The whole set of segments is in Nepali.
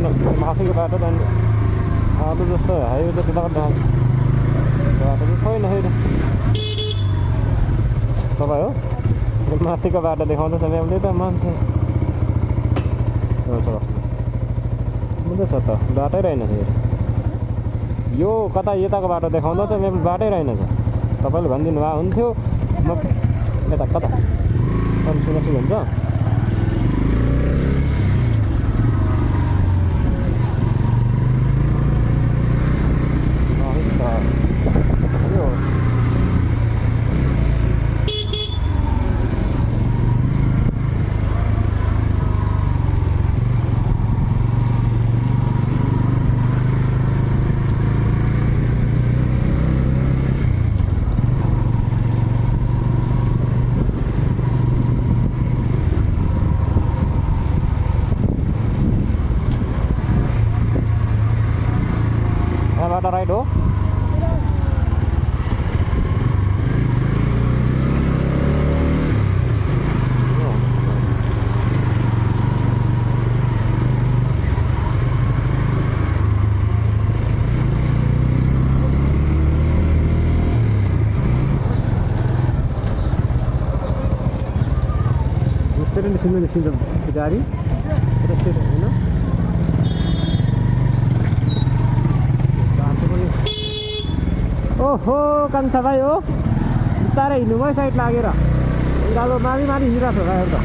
माथिको बाटो जाने अरू जस्तो हाइवे जति त बाटो चाहिँ छैन फेरि तपाईँ हो माथिको बाटो देखाउँदैछ म्यापले त मान्छे हुँदैछ त बाटै रहेनछ यो कता यताको बाटो देखाउँदैछ म्यापले बाटै रहेनछ तपाईँले भनिदिनु भए हुन्थ्यो म यता कता सुरक्षित हुन्छ राइट हो निस्किन्छ गाडी होइन ओहो कान्छा भाइ हो बिस्तारै हिँड्नु भयो साइड लागेर उकालो माथि माथि हिँडिरहेको छ भाइहरू त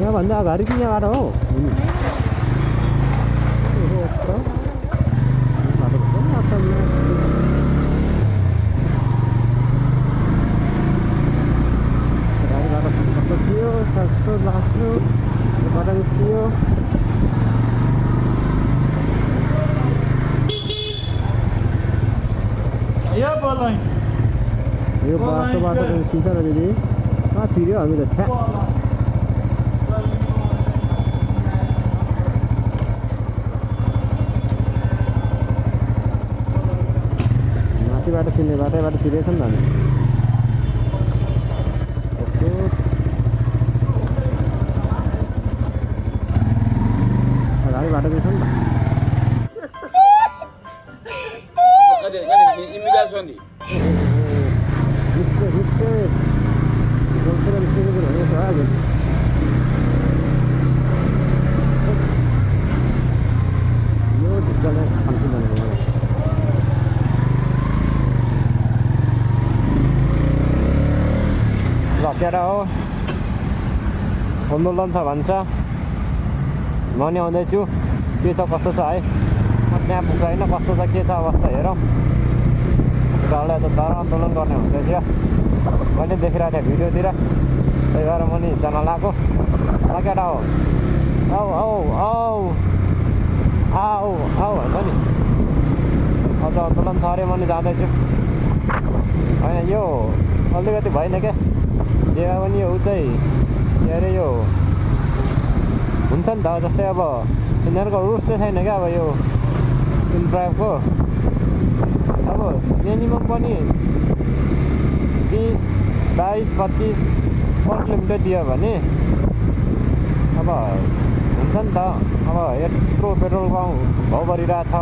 यहाँभन्दा अगाडि कि यहाँबाट हो यो बाटोबाट निस्किन्छ र दिदी छिर्यो हामी त छ्या माथिबाट छिर्ने बाटैबाट छिरेछ नि त हामी अगाडि बाटो दिन्छ नि त केटा हो आन्दोलन छ भन्छ म नि आउँदैछु के छ कस्तो छ है म त्यहाँ पुग्छ होइन कस्तो छ के छ अवस्था हेरौँ डरलाई त डर आन्दोलन गर्ने हुँदै थियो मैले देखिरहेको थिएँ भिडियोतिर त्यही भएर म नि जान लगाएको केटा हो आऊ आऊ आऊ आऊ आऊ भन्छ नि अझ आन्दोलन छ अरे म नि जाँदैछु होइन यो अलिकति भएन क्या जे पनि यो चाहिँ के अरे यो हुन्छ नि त जस्तै अब यिनीहरूको रुल्स चाहिँ छैन क्या अब यो ड्राइभको अब मिनिमम पनि 20, 22, 25 पर किलोमिटर दियो भने अब हुन्छ नि त अब यत्रो पेट्रोलको भाउ बढिरहेछ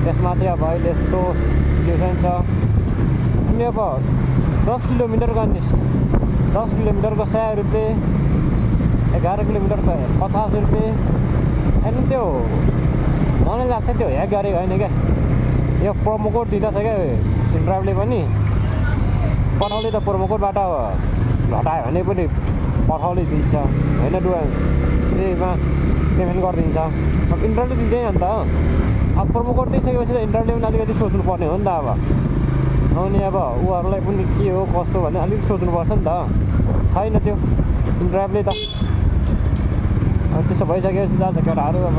त्यसमाथि अब अहिले यस्तो सिचुएसन छ अनि अब 10 किलोमिटर गर्ने 10 किलोमिटरको 100 रुपियाँ 11 किलोमिटरको 50 रुपियाँ अनि त्यो मलाई लाग्छ त्यो ह्याक गरेको होइन क्या यो प्रोमो कोड दिँदैछ क्या ड्राइभरले पनि पठाउले त प्रोमो कोडबाट घटायो भने पनि पठाउले दिन्छ होइन एमा पेमेन्ट गरिदिन्छ अब इन्टरले दिँदैन नि त अब प्रोमो कोड दिइसकेपछि त इन्टरले पनि अलिकति सोच्नुपर्ने हो नि त अब अनि अब उहाँहरूलाई पनि के हो कस्तो भन्ने अलिकति सोच्नुपर्छ नि त छैन त्यो ड्राइभरले त अनि त्यसो भइसकेपछि जान्छ केटाहरू अब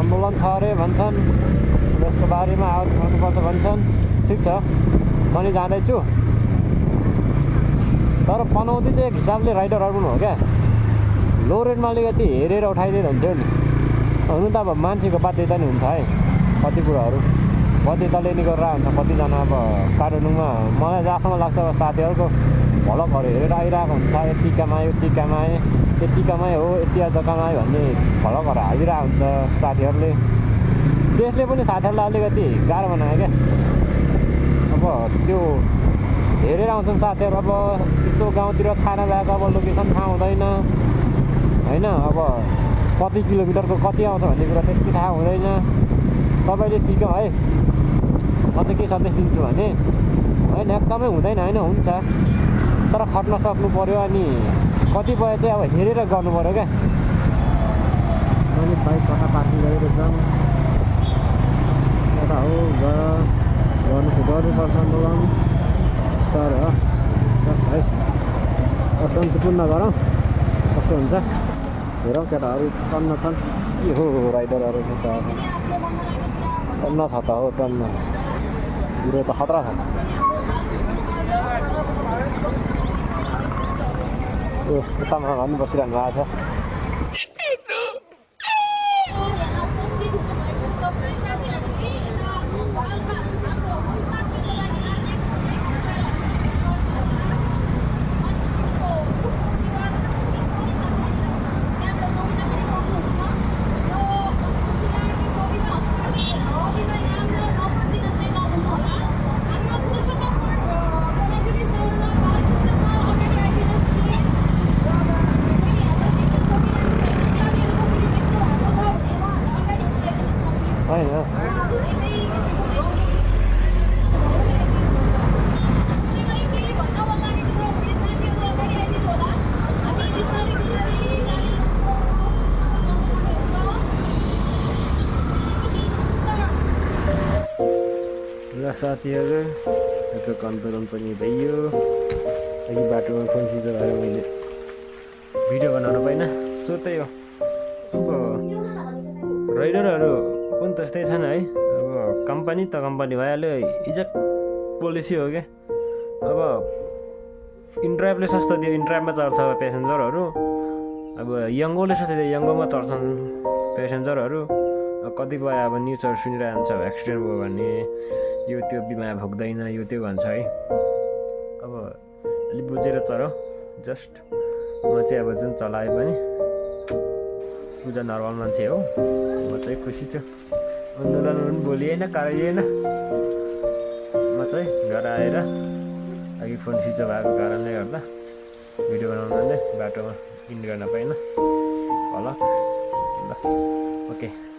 आन्दोलन छ अरे भन्छन् यसको बारेमा आवाज उठाउनुपर्छ भन्छन् ठिक छ म नि जाँदैछु तर पनौती चाहिँ एक हिसाबले राइडरहरू पनि हो क्या लो रेटमा अलिकति हेरेर उठाइदिएर हुन्थ्यो नि हुनु त अब मान्छेको बाध्यता नि हुन्छ है कति कुराहरू कति तले नि गरेर हुन्छ कतिजना अब काठमाडौँमा मलाई जहाँसम्म लाग्छ अब साथीहरूको भ्लगहरू हेरेर आइरहेको हुन्छ यति कमायो यति कमायो हो यति आज कमायो भन्ने भ्लगहरू हालिरहेको हुन्छ साथीहरूले त्यसले पनि साथीहरूलाई अलिकति गाह्रो बनायो क्या अब त्यो हेरेर आउँछन् साथीहरू अब यसो गाउँतिर थाहा नभएको अब लोकेसन थाहा हुँदैन होइन अब कति किलोमिटरको कति आउँछ भन्ने कुरा त्यति थाहा हुँदैन सबैले सिक्यौँ है म चाहिँ के सन्देश दिन्छु भने होइन एकदमै हुँदैन होइन हुन्छ तर खट्न सक्नु पऱ्यो अनि कतिपय चाहिँ अब हेरेर गर्नु पऱ्यो क्या अनि बाइक कता पार्किङ गरिरहेछ यता हो गर्नुपर्छ आन्दोलन तर है शान्तिपूर्ण गरौँ कस्तो हुन्छ हेरौँ केटाहरू टन्न छन् के हो राइडरहरू टन्न छ त हो टन्न कुरो त खतरा छ यतामा पनि बसिरहनु भएको छ साथीहरू आज आन्दोलन पनि भइयो अघि बाटोमा फोन स्विच भएर मैले भिडियो बनाउन पाइनँ सो त्यही हो अब राइडरहरू पनि त्यस्तै छन् है अब कम्पनी त कम्पनी भइहाल्यो इज्जत पोलिसी हो क्या अब इनड्राइभले सस्तो दियो इनड्राइभमा चढ्छ पेसेन्जरहरू अब यङ्गोले सस्तो दियो यङ्गोमा चढ्छन् पेसेन्जरहरू कतिपय अब न्युजहरू सुनिरहेको हुन्छ एक्सिडेन्ट भयो भने यो त्यो बिमा भोग्दैन यो त्यो भन्छ है अब अलिक बुझेर चढाऊ जस्ट म चाहिँ अब जुन चलाए पनि पूजा नर्मल मान्छे हो म चाहिँ खुसी छु आन्दोलन पनि बोलिएन कराइएन म चाहिँ घर आएर अघि फोन स्विच भएको कारणले गर्दा भिडियो बनाउनाले बाटोमा इन गर्न पाइनँ होला ल ओके